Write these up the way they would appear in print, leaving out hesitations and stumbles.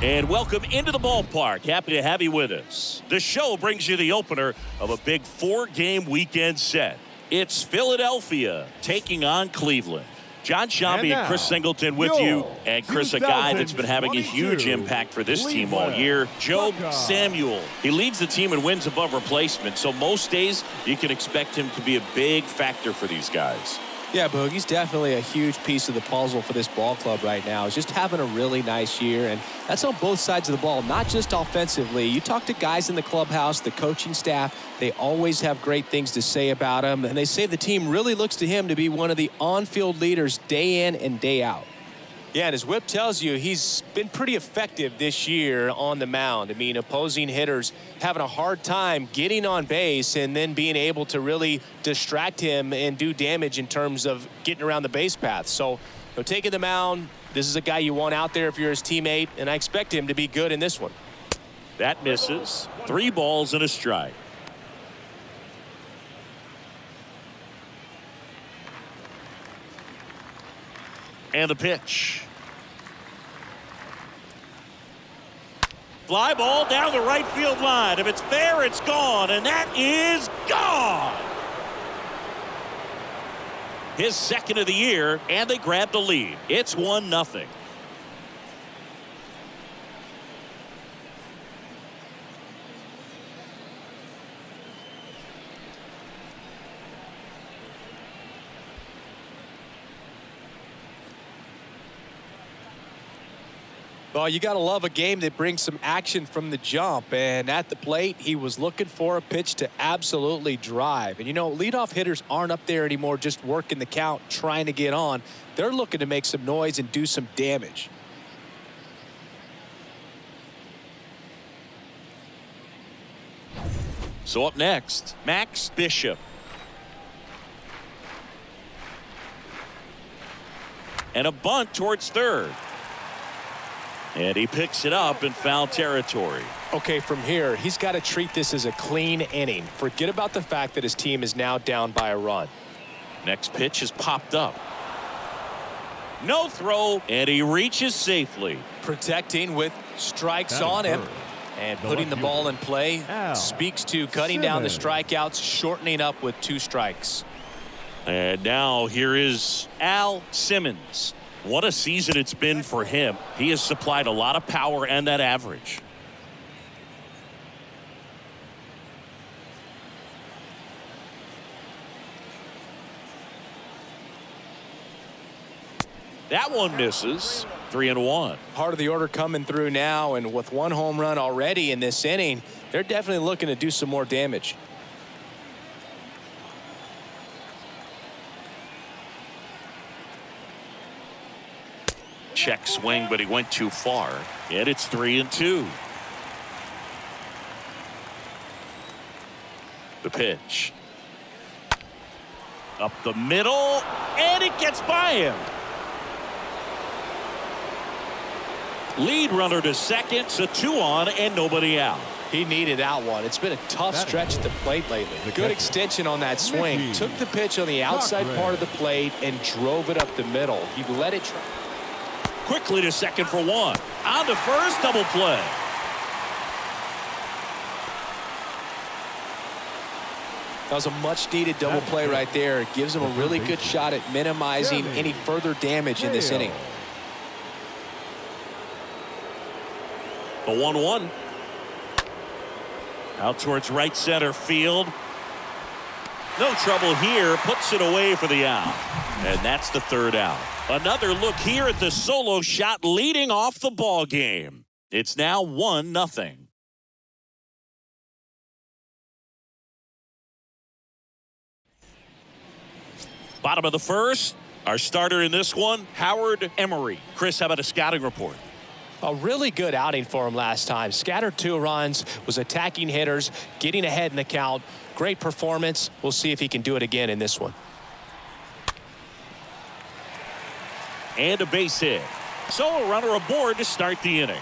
And welcome into the ballpark. Happy to have you with us. The show brings you the opener of a big 4-game weekend set. It's Philadelphia taking on Cleveland. John Shambi and Chris Singleton with you. And Chris, a guy that's been having a huge impact for this team all year, Joe Samuel. He leads the team in wins above replacement, so most days you can expect him to be a big factor for these guys. Yeah, Boog, he's definitely a huge piece of the puzzle for this ball club right now. He's just having a really nice year, and that's on both sides of the ball, not just offensively. You talk to guys in the clubhouse, the coaching staff, they always have great things to say about him, and they say the team really looks to him to be one of the on-field leaders day in and day out. Yeah, and his whip tells you he's been pretty effective this year on the mound. I mean, opposing hitters having a hard time getting on base and then being able to really distract him and do damage in terms of getting around the base path. So, taking the mound, this is a guy you want out there if you're his teammate, and I expect him to be good in this one. That misses. 3 balls and a strike. And the pitch. Fly ball down the right field line. If it's there, it's gone, and that is gone. His second of the year, and they grab the lead. It's 1-0. Well, you got to love a game that brings some action from the jump. And at the plate, he was looking for a pitch to absolutely drive. And, leadoff hitters aren't up there anymore just working the count, trying to get on. They're looking to make some noise and do some damage. So up next, Max Bishop. And a bunt towards third. And he picks it up in foul territory. Okay, from here, he's got to treat this as a clean inning. Forget about the fact that his team is now down by a run. Next pitch is popped up. No throw, and he reaches safely. Protecting with strikes on him. And putting the ball in play speaks to cutting down the strikeouts, shortening up with 2 strikes. And now here is Al Simmons. What a season it's been for him. He has supplied a lot of power and that average. That one misses. 3-1. Part of the order coming through now, and with 1 home run already in this inning, they're definitely looking to do some more damage. Check swing, but he went too far. And it's 3-2. The pitch. Up the middle, and it gets by him. Lead runner to second, so 2 on and nobody out. He needed that one. It's been a tough stretch at the plate lately. Good extension on that swing. Took the pitch on the outside part of the plate and drove it up the middle. He let it try. Quickly to second for 1. On to first, double play. That was a much-needed double play right there. It gives him a really good shot at minimizing any further damage in this inning. The 1-1. Out towards right center field. No trouble here. Puts it away for the out. And that's the 3rd out. Another look here at the solo shot leading off the ball game. It's now 1-0. Bottom of the first. Our starter in this one, Howard Emery. Chris, how about a scouting report? A really good outing for him last time. Scattered 2 runs, was attacking hitters, getting ahead in the count. Great performance. We'll see if he can do it again in this one. And a base hit. So a runner aboard to start the inning.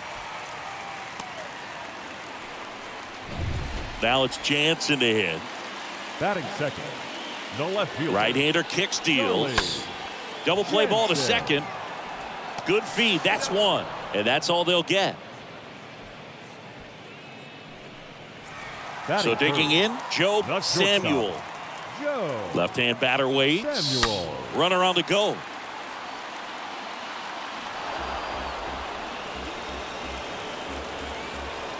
Now it's Jansen to hit. Batting second, the left fielder. Right-hander kicks, deals. Double play ball to second. Good feed. That's 1. And that's all they'll get. So digging in, Joe The Samuel. shortstop, Joe Left-hand batter waits. Samuel. Runner on the go.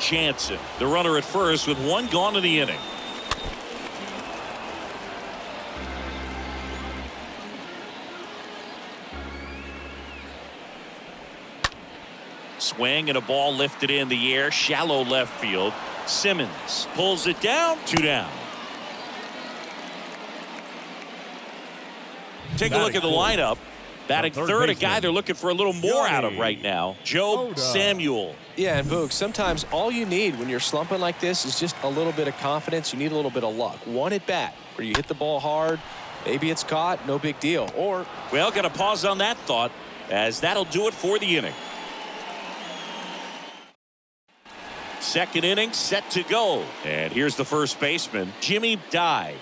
Jansen, the runner at first with one gone in the inning. Swing and a ball lifted in the air, shallow left field. Simmons pulls it down, 2 down. Take a look at the lineup. Batting third, a guy they're looking for a little more out of right now, Joe Samuel. Yeah, and Boog, sometimes all you need when you're slumping like this is just a little bit of confidence. You need a little bit of luck. One at bat where you hit the ball hard, maybe it's caught, no big deal. Or, well, got to pause on that thought, as that'll do it for the inning. Second inning set to go. And here's the first baseman, Jimmy Dye.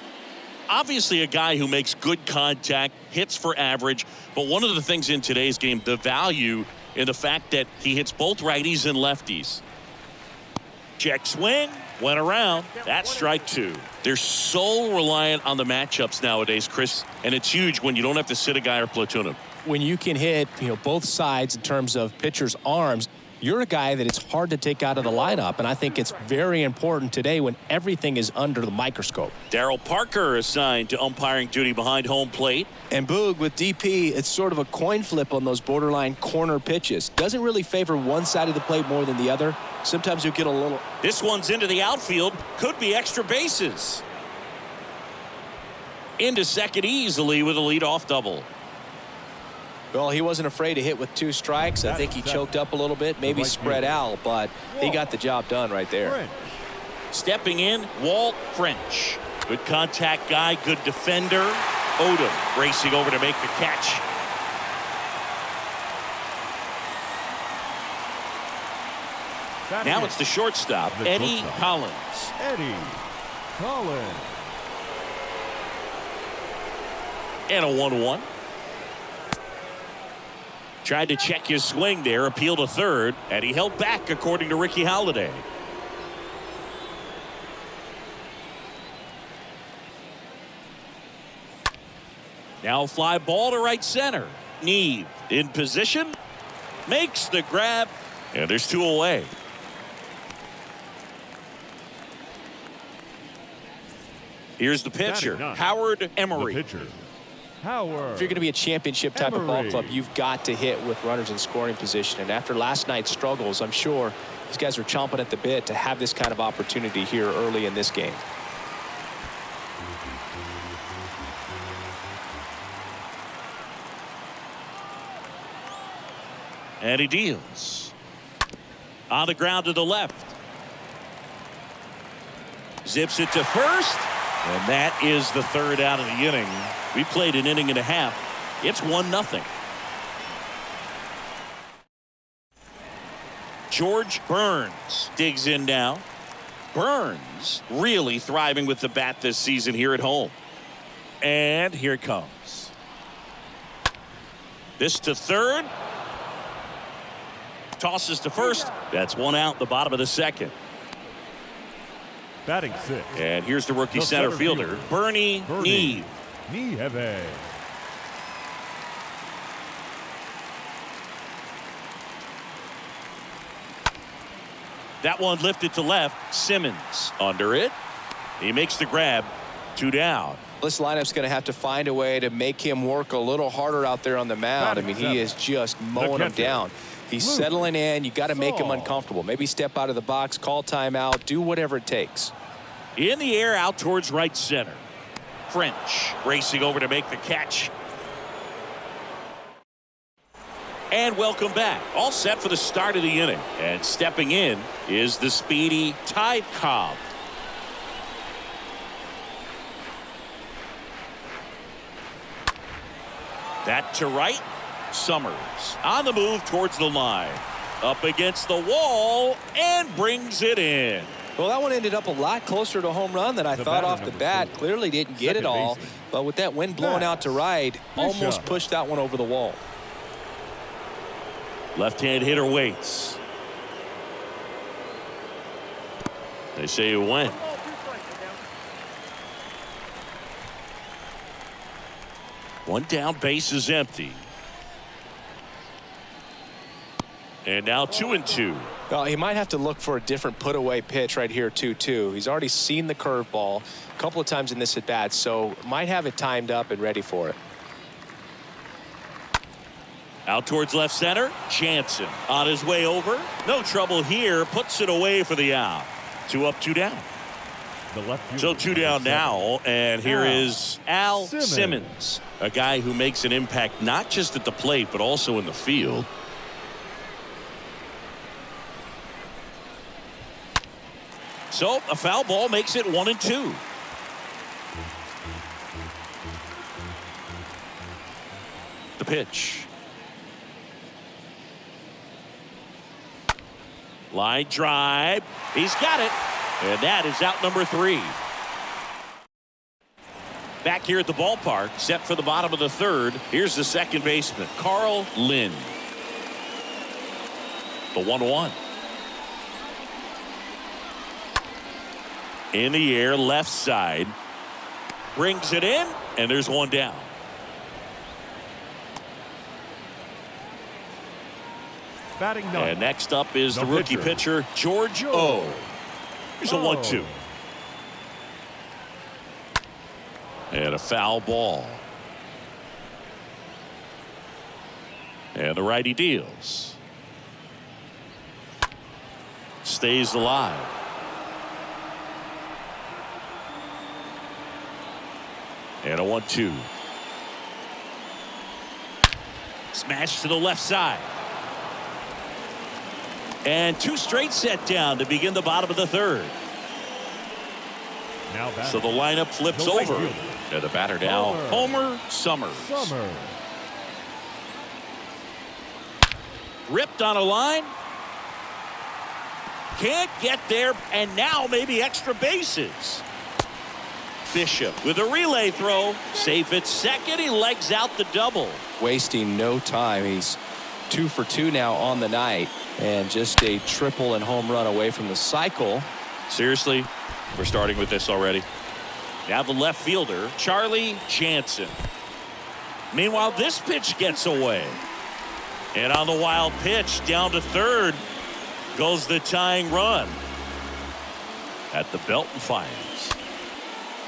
Obviously a guy who makes good contact, hits for average, but one of the things in today's game, the value in the fact that he hits both righties and lefties. Check swing, went around. That's strike 2. They're so reliant on the matchups nowadays, Chris, and it's huge when you don't have to sit a guy or platoon him. when you can hit, both sides in terms of pitchers' arms, you're a guy that it's hard to take out of the lineup, and I think it's very important today when everything is under the microscope. Darryl Parker assigned to umpiring duty behind home plate. And Boog, with DP, it's sort of a coin flip on those borderline corner pitches. Doesn't really favor one side of the plate more than the other. Sometimes you get a little... This one's into the outfield. Could be extra bases. Into second easily with a leadoff double. Well, he wasn't afraid to hit with 2 strikes. I think he choked up a little bit, maybe spread out, but he got the job done right there. Stepping in, Walt French. Good contact guy, good defender. Odom racing over to make the catch. Now it's the shortstop, Eddie Collins. Eddie Collins. And a 1-1. Tried to check his swing there, appeal to third, and he held back according to Ricky Holiday. Now fly ball to right center. Neve in position, makes the grab, and there's 2 away. Here's the pitcher, Howard Emery. Howard. If you're going to be a championship type of ball club, you've got to hit with runners in scoring position. And after last night's struggles, I'm sure these guys are chomping at the bit to have this kind of opportunity here early in this game. And he deals. On the ground to the left. Zips it to first. And that is the 3rd out of the inning. We played an inning and a half. It's 1-0. George Burns digs in now. Burns really thriving with the bat this season here at home. And here it comes. This to third. Tosses to first. That's 1 out, the bottom of the 2nd. Batting 6. And here's the rookie center fielder, Bernie Neve. Nieve. That one lifted to left. Simmons under it. He makes the grab. 2 down. This lineup's going to have to find a way to make him work a little harder out there on the mound. I mean, he is just mowing him down. He's settling in. You got to make him uncomfortable. Maybe step out of the box, call timeout, do whatever it takes. In the air, out towards right center. French racing over to make the catch. And welcome back. All set for the start of the inning. And stepping in is the speedy Ty Cobb. That to right. Summers on the move towards the line. Up against the wall and brings it in. Well, that one ended up a lot closer to a home run than I thought off the bat. Clearly didn't get it all, but with that wind blowing out to right, almost pushed that one over the wall. Left-hand hitter waits. They say he went. One down, base is empty. And now 2-2. Well, he might have to look for a different put-away pitch right here, 2-2. He's already seen the curveball a couple of times in this at-bat, so might have it timed up and ready for it. Out towards left center. Jansen on his way over. No trouble here. Puts it away for the out. 2 up, 2 down. So 2 down now, and here is Al Simmons, a guy who makes an impact not just at the plate but also in the field. So a foul ball makes it 1-2. The pitch. Line drive. He's got it. And that is out number 3. Back here at the ballpark, set for the bottom of the 3rd. Here's the second baseman, Carl Lynn. The 1-1. In the air, left side. Brings it in, and there's 1 down. Batting ninth. And next up is the rookie pitcher, George O. Here's a 1-2. And a foul ball. And the righty deals. Stays alive. And a 1-2. Smash to the left side. And 2 straight set down to begin the bottom of the 3rd. So the lineup flips over. And the batter now, Homer Summers. Ripped on a line. Can't get there, and now maybe extra bases. Bishop with a relay throw. Safe at second. He legs out the double. Wasting no time. He's 2 for 2 now on the night, and just a triple and home run away from the cycle. Seriously, we're starting with this already. Now the left fielder, Charlie Jansen. Meanwhile, this pitch gets away. And on the wild pitch, down to 3rd, goes the tying run. At the belt and fires.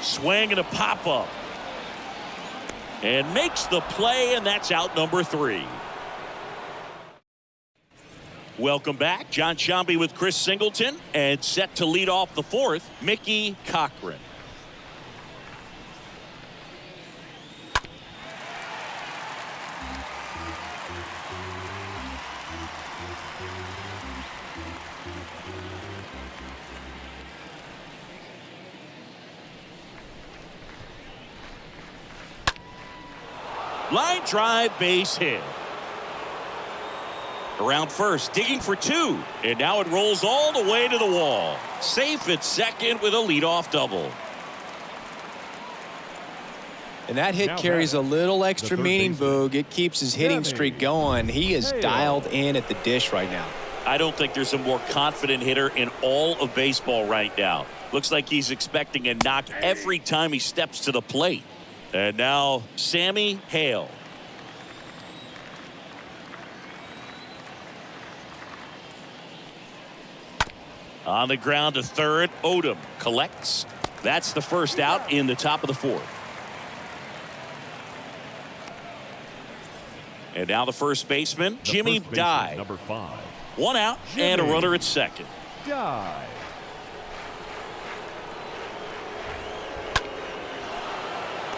Swing and a pop-up. And makes the play, and that's out number 3. Welcome back. John Sciambi with Chris Singleton, and set to lead off the 4th, Mickey Cochran. Line drive, base hit. Around first, digging for 2, and now it rolls all the way to the wall. Safe at second with a leadoff double. And that hit carries a little extra meaning, Boog. It keeps his hitting streak going. He is dialed in at the dish right now. I don't think there's a more confident hitter in all of baseball right now. Looks like he's expecting a knock every time he steps to the plate. And now Sammy Hale. On the ground to 3rd, Odom collects. That's the first out in the top of the 4th. And now the first baseman, Jimmy Dye. Number 5. 1 out and a runner at second. Dye.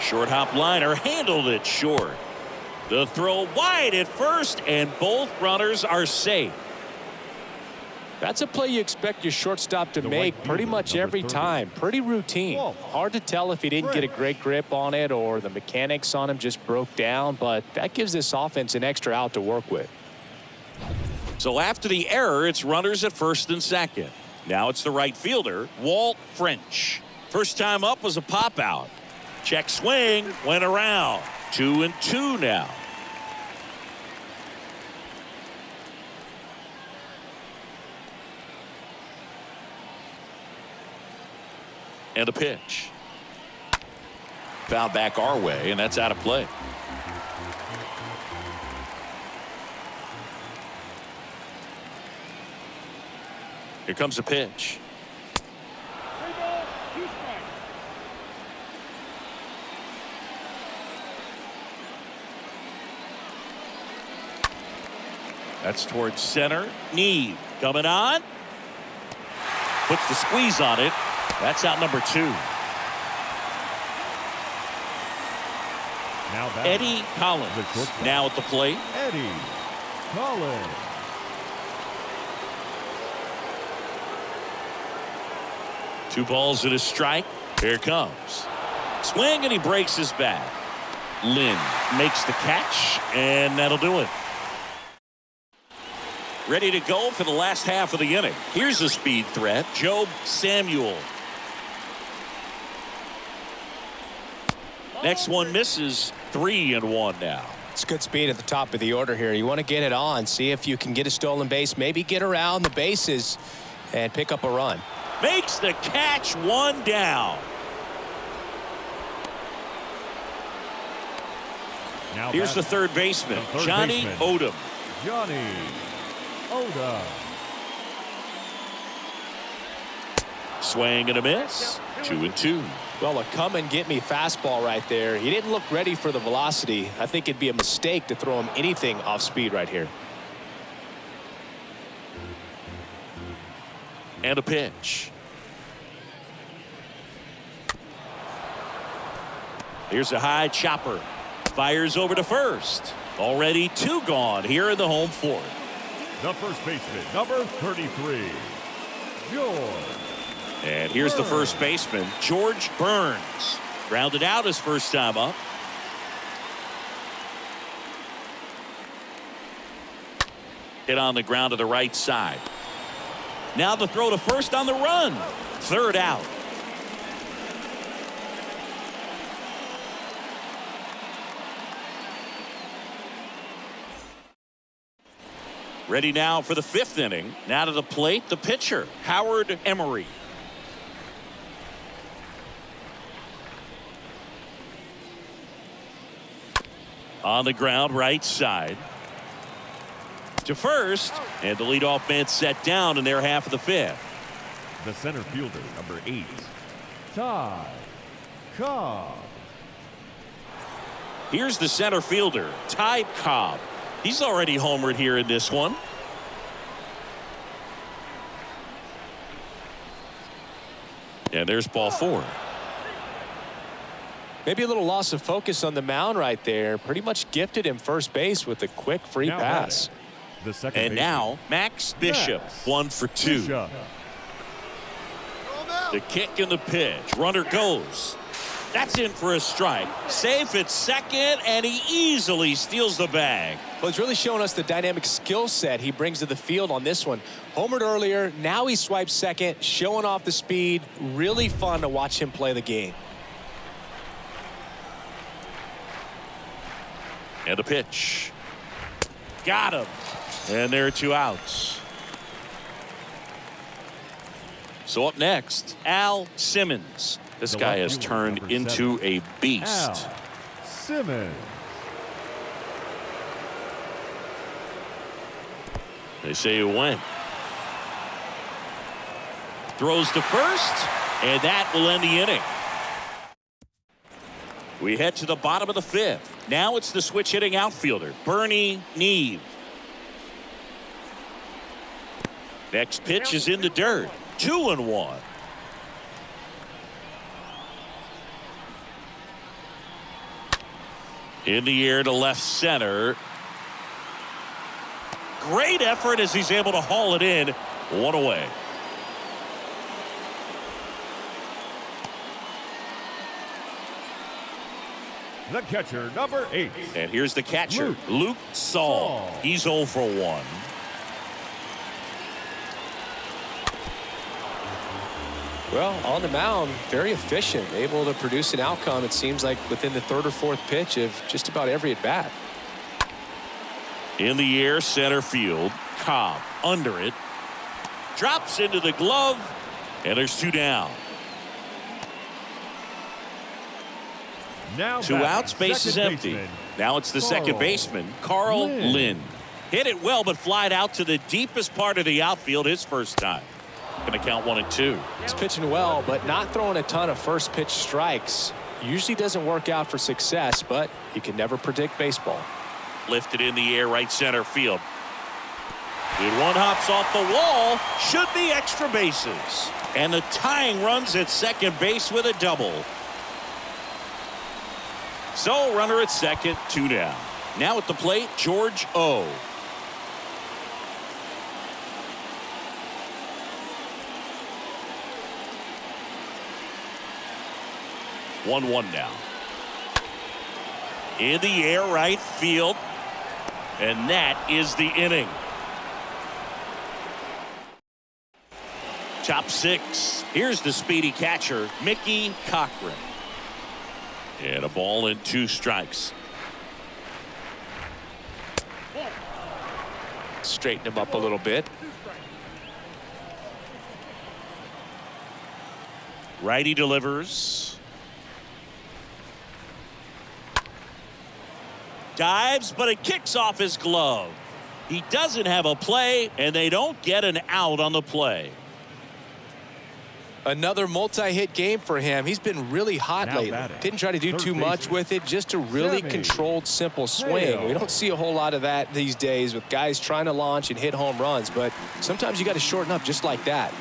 Short hop liner handled it short. The throw wide at first, and both runners are safe. That's a play you expect your shortstop to make pretty much every time. Pretty routine. Hard to tell if he didn't get a great grip on it or the mechanics on him just broke down, but that gives this offense an extra out to work with. So after the error, it's runners at first and second. Now it's the right fielder, Walt French. First time up was a pop out. Check swing, went around. 2-2 now. And a pitch. Foul back our way, and that's out of play. Here comes a pitch. That's towards center. Neve coming on. Puts the squeeze on it. That's out number 2. Now Eddie Collins now at the plate. Eddie Collins. Two balls and a strike. Here it comes. Swing, and he breaks his bat. Lynn makes the catch, and that'll do it. Ready to go for the last half of the inning. Here's a speed threat, Job Samuel. Next one misses. 3-1 now. It's good speed at the top of the order here. You want to get it on, see if you can get a stolen base, maybe get around the bases and pick up a run. Makes the catch, 1 down. Now Here's the third baseman, Johnny Odom. Johnny Odom. Swing and a miss. 2-2. Well, a come-and-get-me fastball right there. He didn't look ready for the velocity. I think it'd be a mistake to throw him anything off speed right here. And a pitch. Here's a high chopper. Fires over to first. Already 2 gone here in the home fourth. The first baseman, number 33, George. And here's the first baseman, George Burns. Grounded out his first time up. Hit on the ground to the right side. Now the throw to first on the run. 3rd out. Ready now for the 5th inning. Now to the plate, the pitcher, Howard Emery. On the ground, right side. To first, and the leadoff man set down in their half of the 5th. The center fielder, number 8, Ty Cobb. Here's the center fielder, Ty Cobb. He's already homered here in this one. And there's ball 4. Maybe a little loss of focus on the mound right there. Pretty much gifted him first base with a quick free pass. The second and baseman, now Max Bishop, 1 for 2. Bishop. The kick and the pitch. Runner goes. That's in for a strike. Safe at second, and he easily steals the bag. Well, he's really showing us the dynamic skill set he brings to the field on this one. Homered earlier, now he swipes second, showing off the speed. Really fun to watch him play the game. And a pitch. Got him. And there are 2 outs. So up next, Al Simmons. This guy has turned into a beast. Al Simmons. They say it went. Throws to first, and that will end the inning. We head to the bottom of the 5th. Now it's the switch hitting outfielder, Bernie Neve. Next pitch is in the dirt. 2-1. In the air to left center. Great effort as he's able to haul it in. 1 away. The catcher, number 8. And here's the catcher, Luke Saul. He's 0 for 1. Well, on the mound, very efficient, able to produce an outcome, it seems like, within the 3rd or 4th pitch of just about every at-bat. In the air, center field. Cobb under it. Drops into the glove, and there's 2 down. Now 2 outs, base is empty. Now it's the second baseman, Carl Lynn. Hit it well, but flied out to the deepest part of the outfield his first time. and the count 1-2. He's pitching well, but not throwing a ton of first pitch strikes. Usually doesn't work out for success, but you can never predict baseball. Lifted in the air, right center field. Good one, hops off the wall. Should be extra bases. And the tying runs at second base with a double. So runner at second, 2 down. Now at the plate, George O. One now. In the air, right field. And that is the inning. Top 6. Here's the speedy catcher, Mickey Cochran. And a ball and 2 strikes. Straighten him up a little bit. Righty delivers. Dives, but it kicks off his glove. He doesn't have a play, and they don't get an out on the play. Another multi-hit game for him. He's been really hot Now lately. batting, Didn't try to do third too much baseman, with it. Just a really Sammy controlled, simple swing. Hale. We don't see a whole lot of that these days with guys trying to launch and hit home runs. But sometimes you got to shorten up just like that.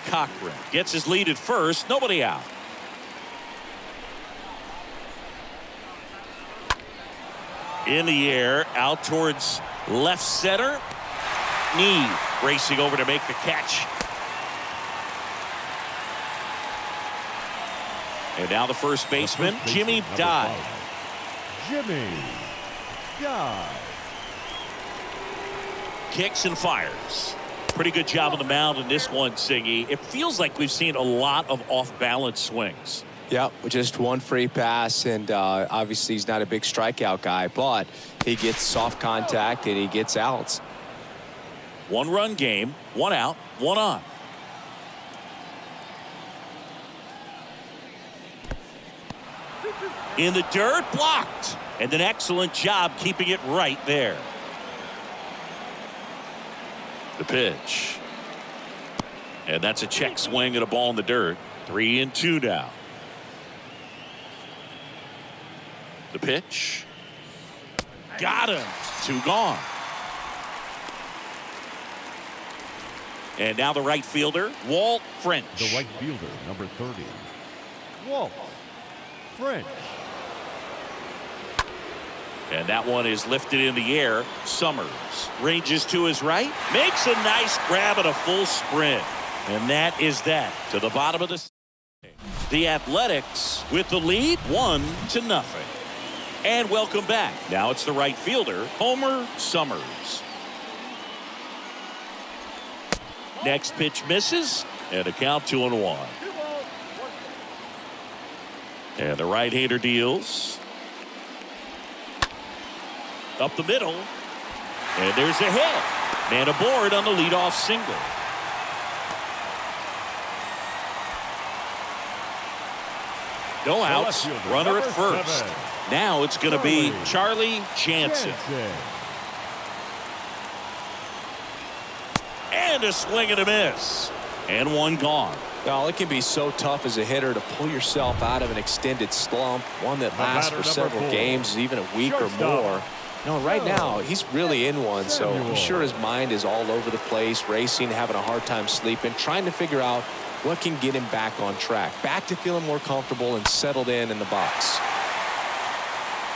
Cochran gets his lead at first. Nobody out. In the air, out towards left center. Knee racing over to make the catch. And now the first baseman, Jimmy Dye. Jimmy Dye. Kicks and fires. Pretty good job on the mound in this one, Siggy. It feels like we've seen a lot of off-balance swings. Yeah, just one free pass, and obviously he's not a big strikeout guy, but he gets soft contact and he gets outs. 1-run game, 1 out, 1 on. In the dirt, blocked. And an excellent job keeping it right there. The pitch. And that's a check swing and a ball in the dirt. 3-2 now. The pitch. Got him. 2 gone. And now the right fielder, Walt French. The right fielder, number 30, Walt French. And that one is lifted in the air. Summers ranges to his right, makes a nice grab at a full sprint. And that is that. To the bottom of the Athletics with the lead, 1-0. And welcome back. Now it's the right fielder, Homer Summers. Next pitch misses, and a count 2-1. And the right-hander deals. Up the middle. And there's a hit. Man aboard on the leadoff single. No outs. Runner at first. 7. Now it's going to be Charlie Jansen. And a swing and a miss. And 1 gone. Well, it can be so tough as a hitter to pull yourself out of an extended slump, one that lasts for several games, even a week or more. No, right now, he's really in one, so I'm sure his mind is all over the place, racing, having a hard time sleeping, trying to figure out what can get him back on track, back to feeling more comfortable and settled in the box.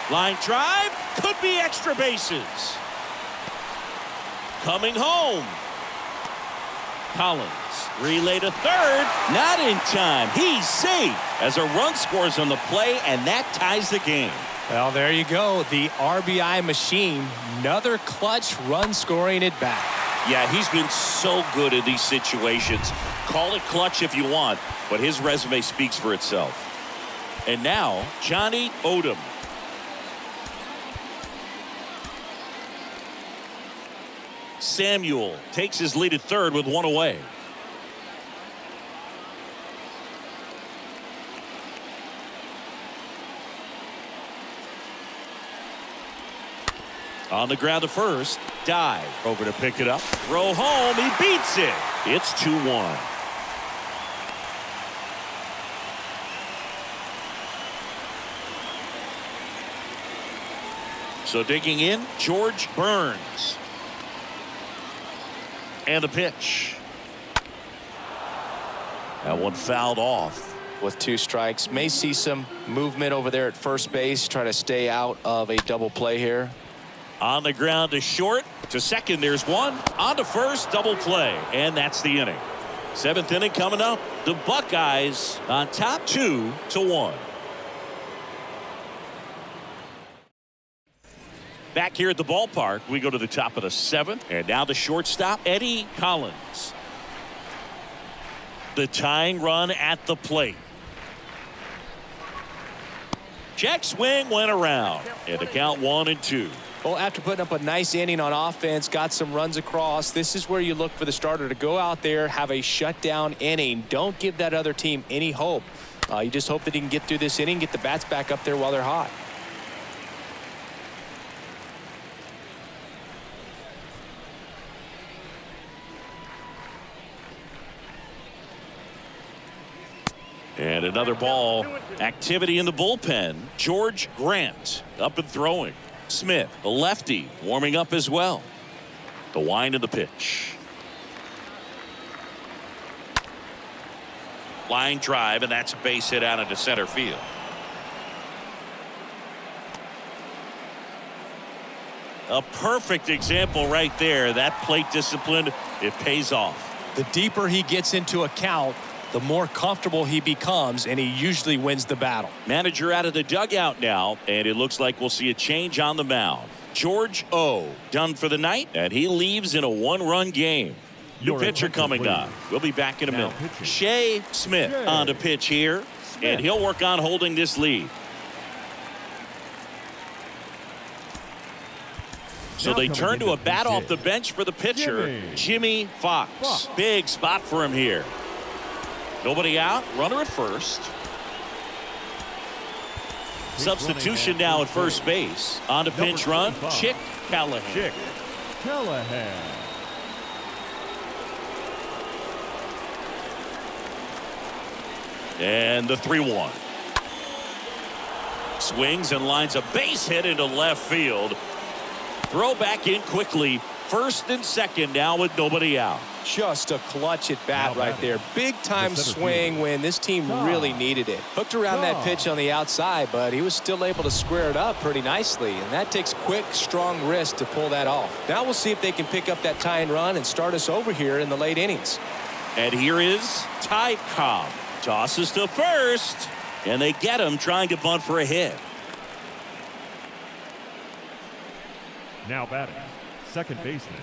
Line drive, could be extra bases. Coming home. Collins, relay to third, not in time. He's safe as a run scores on the play, and that ties the game. Well, there you go. The RBI machine. Another clutch run scoring at bat. Yeah, he's been so good in these situations. Call it clutch if you want, but his resume speaks for itself. And now, Johnny Odom. Samuel takes his lead at third with 1 away. On the ground to first. Dive over to pick it up. Throw home. He beats it. It's 2-1. So digging in, George Burns. And a pitch. That one fouled off. With 2 strikes, may see some movement over there at first base. Try to stay out of a double play here. On the ground to short. To second, there's one. On to first, double play. And that's the inning. 7th inning coming up. The Buckeyes on top 2-1. Back here at the ballpark, we go to the top of the 7th. And now the shortstop, Eddie Collins. The tying run at the plate. Check swing went around. And the count 1-2. Well, after putting up a nice inning on offense, got some runs across, this is where you look for the starter to go out there, have a shutdown inning. Don't give that other team any hope. You just hope that he can get through this inning, get the bats back up there while they're hot. And another ball. Activity in the bullpen. George Grant up and throwing. Smith, the lefty, warming up as well. The wind of the pitch. Line drive, and that's a base hit out into center field. A perfect example right there. That plate discipline, it pays off. The deeper he gets into a count, the more comfortable he becomes, and he usually wins the battle. Manager out of the dugout now, and it looks like we'll see a change on the mound. George O. done for the night, and he leaves in a 1-run game. New pitcher coming up. We'll be back in a minute. Shea Smith on the pitch here, and he'll work on holding this lead. So they turn to a bat off the bench for the pitcher, Jimmy Fox. Big spot for him here. Nobody out, runner at first. Substitution now at first base. On to pinch run, Chick Callahan. And the 3-1. Swings and lines a base hit into left field. Throw back in quickly. First and second now with nobody out. Just a clutch at bat right there. Big time swing when this team really needed it. Hooked around that pitch on the outside, but he was still able to square it up pretty nicely. And that takes quick, strong wrist to pull that off. Now we'll see if they can pick up that tying run and start us over here in the late innings. And here is Ty Cobb. Tosses to first. And they get him trying to bunt for a hit. Now batting, second baseman,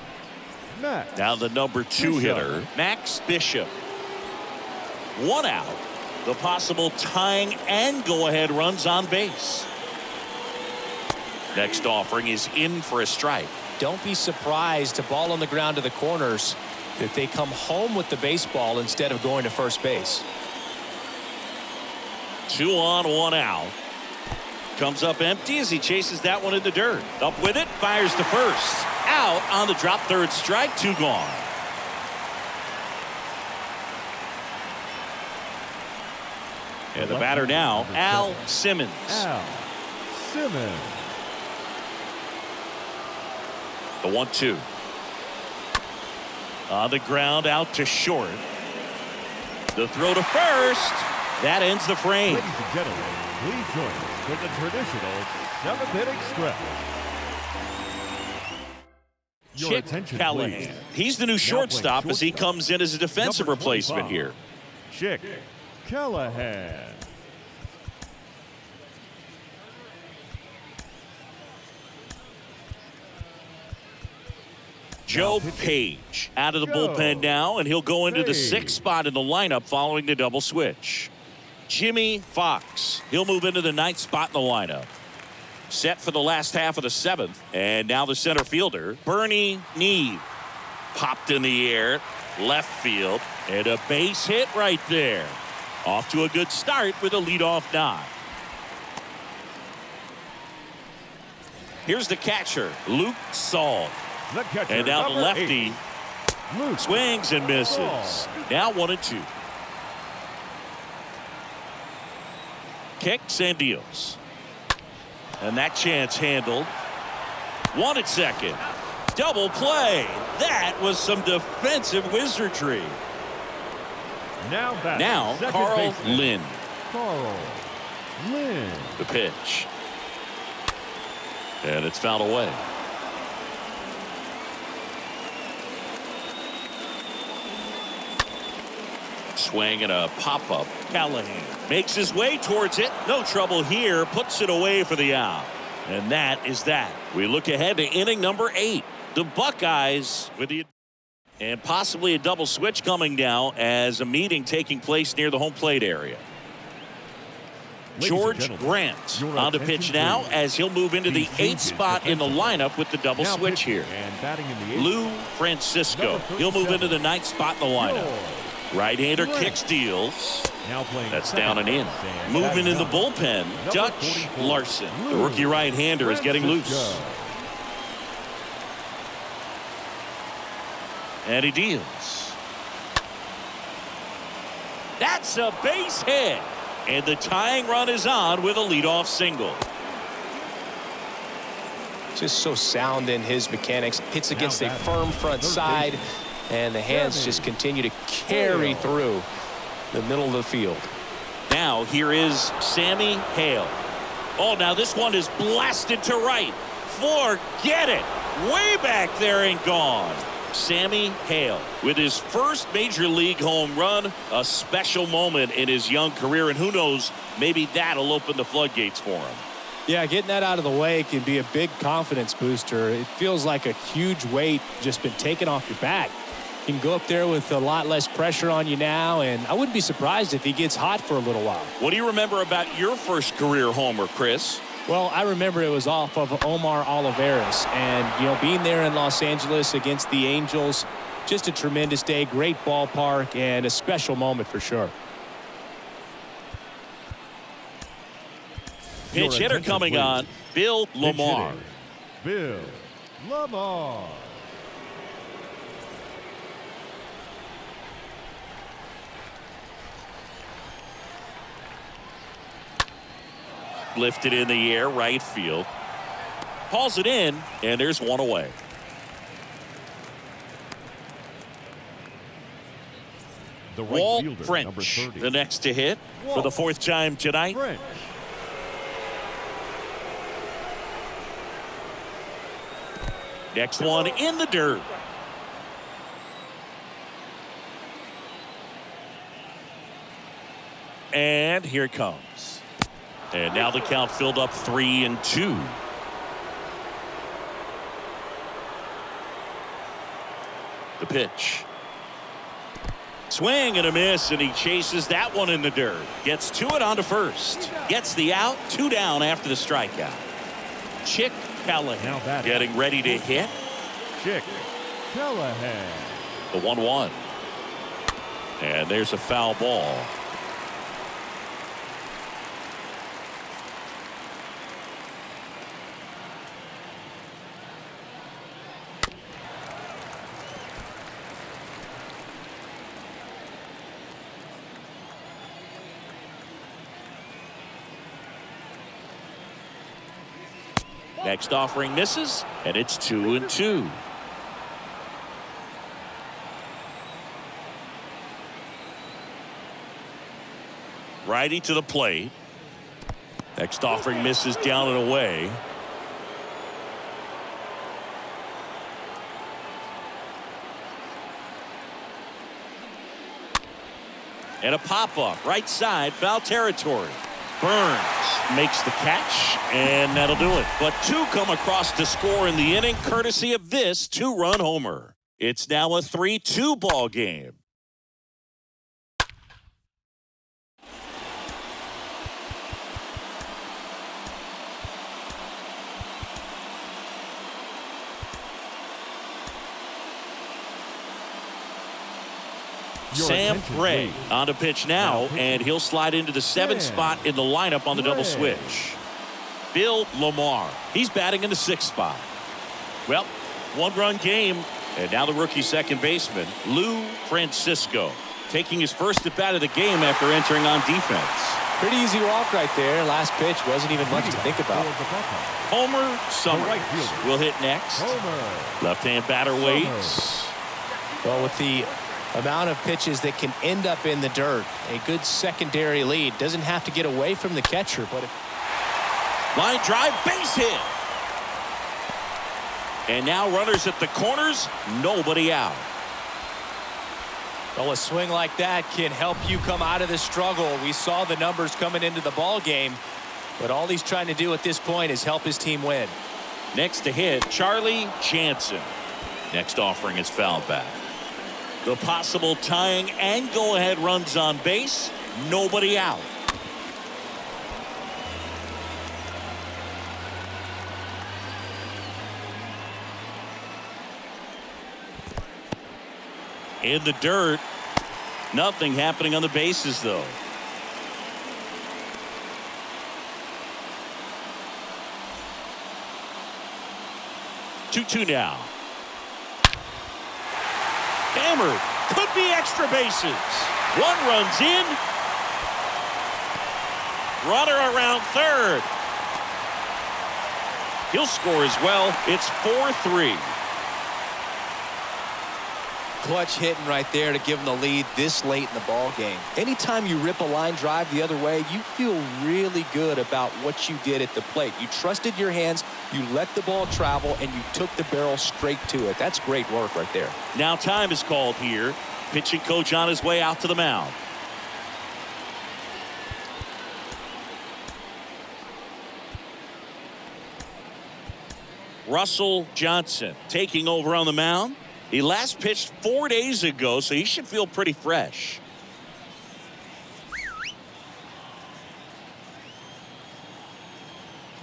Max. Now the number 2 hitter, Max Bishop. 1 out. The possible tying and go-ahead runs on base. Next offering is in for a strike. Don't be surprised, a ball on the ground to the corners, that they come home with the baseball instead of going to first base. 2 on, 1 out. Comes up empty as he chases that one in the dirt. Up with it, fires to first. Out on the drop, third strike, 2 gone. And the batter now, Al Simmons. The 1-2. On the ground, out to short. The throw to first. That ends the frame. Ladies and gentlemen, please join us for the traditional 7th inning stretch. Chick Callahan. He's the new shortstop as he comes in as a defensive replacement here. Chick Callahan. Joe Page out of the bullpen now, and he'll go into the 6th spot in the lineup following the double switch. Jimmy Fox. He'll move into the 9th spot in the lineup. Set for the last half of the 7th. And now the center fielder, Bernie Neve. Popped in the air, left field, and a base hit right there. Off to a good start with a leadoff nod. Here's the catcher, Luke Saul. And now the lefty Luke. Swings and misses. Ball. Now 1-2. Kicks and deals. And that chance handled. 1 at second. Double play. That was some defensive wizardry. Now Carl baseman. Lynn. Carl Lynn. The pitch. And it's fouled away. Swing and a pop-up. Callahan makes his way towards it. No trouble here. Puts it away for the out. And that is that. We look ahead to inning number 8. The Buckeyes with the and possibly a double switch coming now as a meeting taking place near the home plate area. George Grant on the pitch now as he'll move into the 8th spot in the lineup with the double switch here. And batting in the 8th. Lou Francisco. He'll move into the 9th spot in the lineup. Right-hander kicks, deals. Now playing That's down and in. Moving in the bullpen, Dutch Larson. The rookie right-hander is getting loose. And he deals. That's a base hit. And the tying run is on with a leadoff single. Just so sound in his mechanics. Hits against a firm front side. And the hands just continue to carry through the middle of the field. Now here is Sammy Hale. Oh, now this one is blasted to right. Forget it. Way back there and gone. Sammy Hale with his first major league home run. A special moment in his young career. And who knows, maybe that'll open the floodgates for him. Yeah, getting that out of the way can be a big confidence booster. It feels like a huge weight just been taken off your back. You can go up there with a lot less pressure on you now, and I wouldn't be surprised if he gets hot for a little while. What do you remember about your first career homer, Chris? Well, I remember it was off of Omar Olivares, and, being there in Los Angeles against the Angels, just a tremendous day, great ballpark, and a special moment for sure. Pinch hitter coming on, Bill Lamar. Bill Lamar. Lifted in the air, right field. Hauls it in, and there's one away. The right Walt fielder, French, number 30. the next to hit for the 4th time tonight. French. Next one in the dirt. And here it comes. And now the count filled up 3-2. The pitch. Swing and a miss, and he chases that one in the dirt. Gets to it onto first. Gets the out, 2 down after the strikeout. Chick Callahan getting ready to hit. Chick Callahan. The 1-1. And there's a foul ball. Next offering misses, and it's 2-2. Righty to the plate. Next offering misses down and away. And a pop-up, right side, foul territory. Burns makes the catch, and that'll do it. But 2 come across to score in the inning, courtesy of this 2-run homer. It's now a 3-2 ball game. Sam Ray on the pitch now, and he'll slide into the 7th spot in the lineup on the double switch. Bill Lamar, he's batting in the 6th spot. Well, 1-run game And now the rookie second baseman, Lou Francisco, taking his first at bat of the game after entering on defense. Pretty easy walk right there. Last pitch wasn't even much to think about. Homer Summers will hit next. Left-hand batter waits. Well, with the amount of pitches that can end up in the dirt, a good secondary lead. Doesn't have to get away from the catcher, but line drive, base hit. And now runners at the corners, nobody out. well, a swing like that can help you come out of the struggle. We saw the numbers coming into the ball game, but all he's trying to do at this point is help his team win. Next to hit, Charlie Jansen. Next offering is fouled back. The possible tying and go-ahead runs on base, nobody out. In the dirt, nothing happening on the bases though. Two now. Hammered, could be extra bases. One runs in. Runner around third. He'll score as well. It's 4-3. Clutch hitting right there to give them the lead this late in the ball game. Anytime you rip a line drive the other way, you feel really good about what you did at the plate. You trusted your hands, you let the ball travel, and you took the barrel straight to it. That's great work right there. Now time is called here. Pitching coach on his way out to the mound. Russell Johnson taking over on the mound. He last pitched 4 days ago, so he should feel pretty fresh.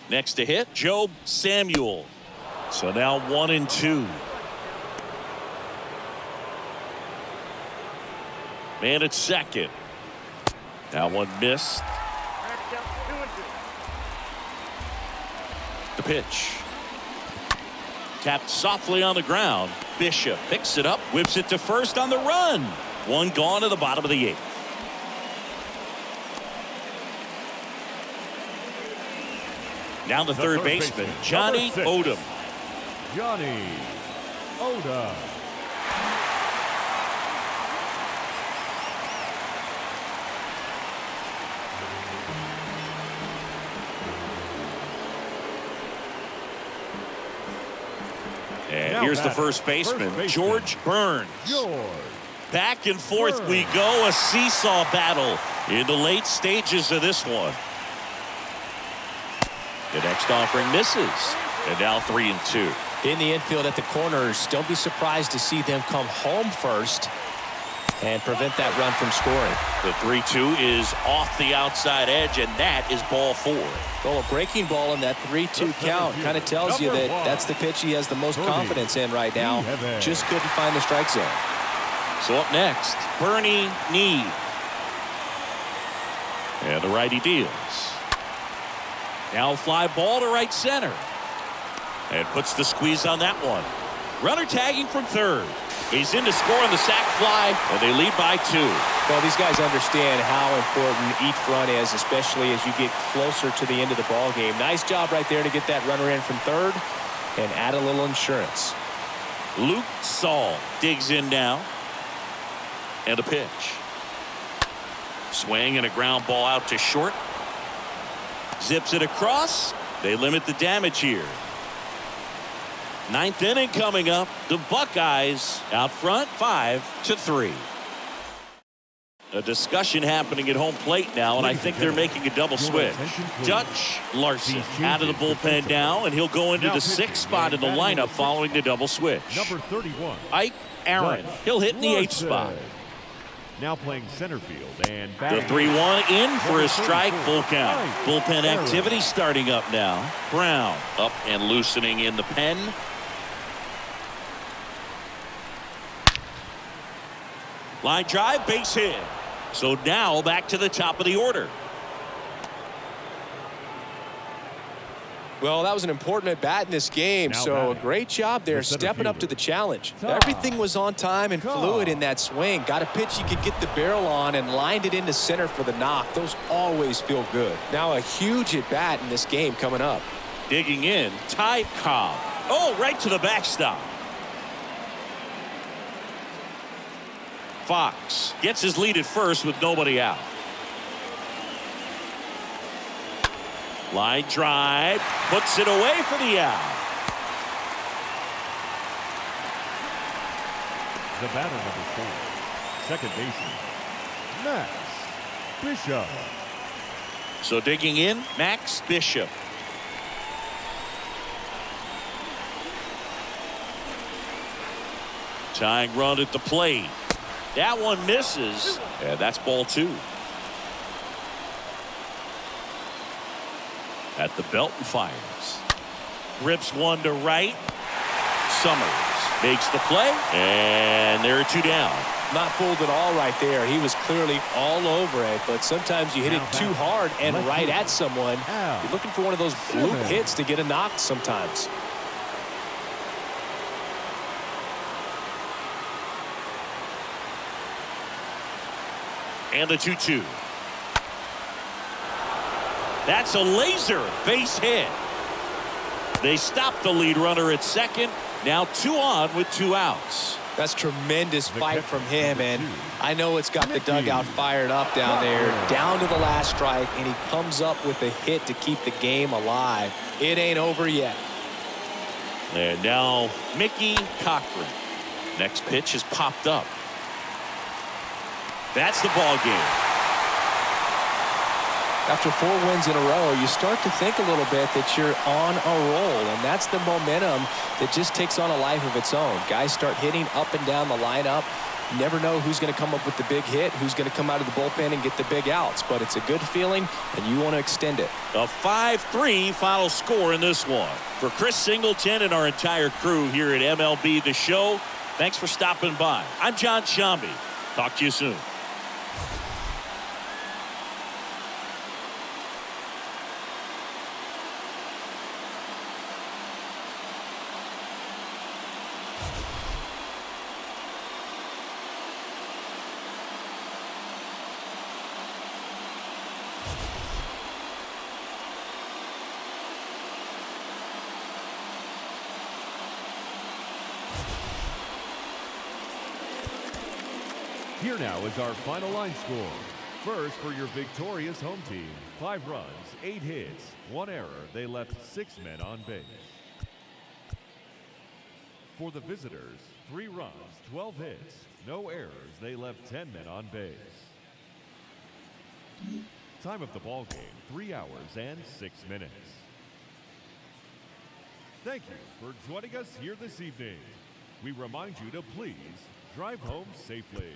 Next to hit, Job Samuel. So now 1-2. Man at second. Now one missed. The pitch. Tapped softly on the ground. Bishop picks it up, whips it to first on the run. One gone to the bottom of the eighth. Now the third baseman, Johnny Odom. Johnny Odom. And here's the first baseman, George Burns. Back and forth we go, a seesaw battle in the late stages of this one. The next offering misses, and now 3-2. In the infield at the corners, don't be surprised to see them come home first and prevent that run from scoring. The 3-2 is off the outside edge, and that is ball 4. Well, a breaking ball in that 3-2 count kind of tells you that that's the pitch he has the most confidence in right now. Just couldn't find the strike zone. So up next, Bernie Need. And the righty deals. Now a fly ball to right center. And puts the squeeze on that one. Runner tagging from third. He's in to score on the sac fly, and they lead by 2. Well, these guys understand how important each run is, especially as you get closer to the end of the ball game. Nice job right there to get that runner in from third and add a little insurance. Luke Saul digs in now. And a pitch. Swing and a ground ball out to short. Zips it across. They limit the damage here. 9th inning coming up. The Buckeyes out front 5-3. A discussion happening at home plate now, and I think they're making a double switch. Dutch Larson out of the bullpen now, and he'll go into the 6th spot in the lineup following the double switch. Number 31. Ike Aaron. He'll hit in the 8th spot. Now playing center field and the 3-1 in for a strike, full count. Bullpen activity starting up now. Brown up and loosening in the pen. Line drive, base hit. So now back to the top of the order. Well, that was an important at-bat in this game, so a great job there stepping up to the challenge. Everything was on time and fluid in that swing. Got a pitch he could get the barrel on and lined it into center for the knock. Those always feel good. Now a huge at-bat in this game coming up. Digging in, Ty Cobb. Oh, right to the backstop. Fox gets his lead at first with nobody out. Line drive, puts it away for the out. The batter number 4, second baseman, Max Bishop. So digging in, Max Bishop. Tying run at the plate. That one misses, and that's ball 2. At the belt and fires. Rips one to right. Summers makes the play, and there are 2 down. Not fooled at all right there. He was clearly all over it, but sometimes you hit it too hard and right at someone. You're looking for one of those bloop hits to get a knock sometimes. And the 2-2. That's a laser base hit. They stop the lead runner at second. Now 2 on with 2 outs. That's tremendous fight from him, and I know it's got the dugout fired up down there, down to the last strike, and he comes up with a hit to keep the game alive. It ain't over yet. And now Mickey Cochran. Next pitch has popped up. That's the ball game. After 4 wins in a row, you start to think a little bit that you're on a roll, and that's the momentum that just takes on a life of its own. Guys start hitting up and down the lineup. You never know who's going to come up with the big hit, who's going to come out of the bullpen and get the big outs, but it's a good feeling, and you want to extend it. A 5-3 final score in this one. For Chris Singleton and our entire crew here at MLB The Show, thanks for stopping by. I'm John Shambi. Talk to you soon. Here now is our final line score. First, for your victorious home team, 5 runs, 8 hits, 1 error. They left 6 men on base. For the visitors, 3 runs, 12 hits, no errors. They left 10 men on base. Time of the ball game, 3 hours and 6 minutes. Thank you for joining us here this evening. We remind you to please drive home safely.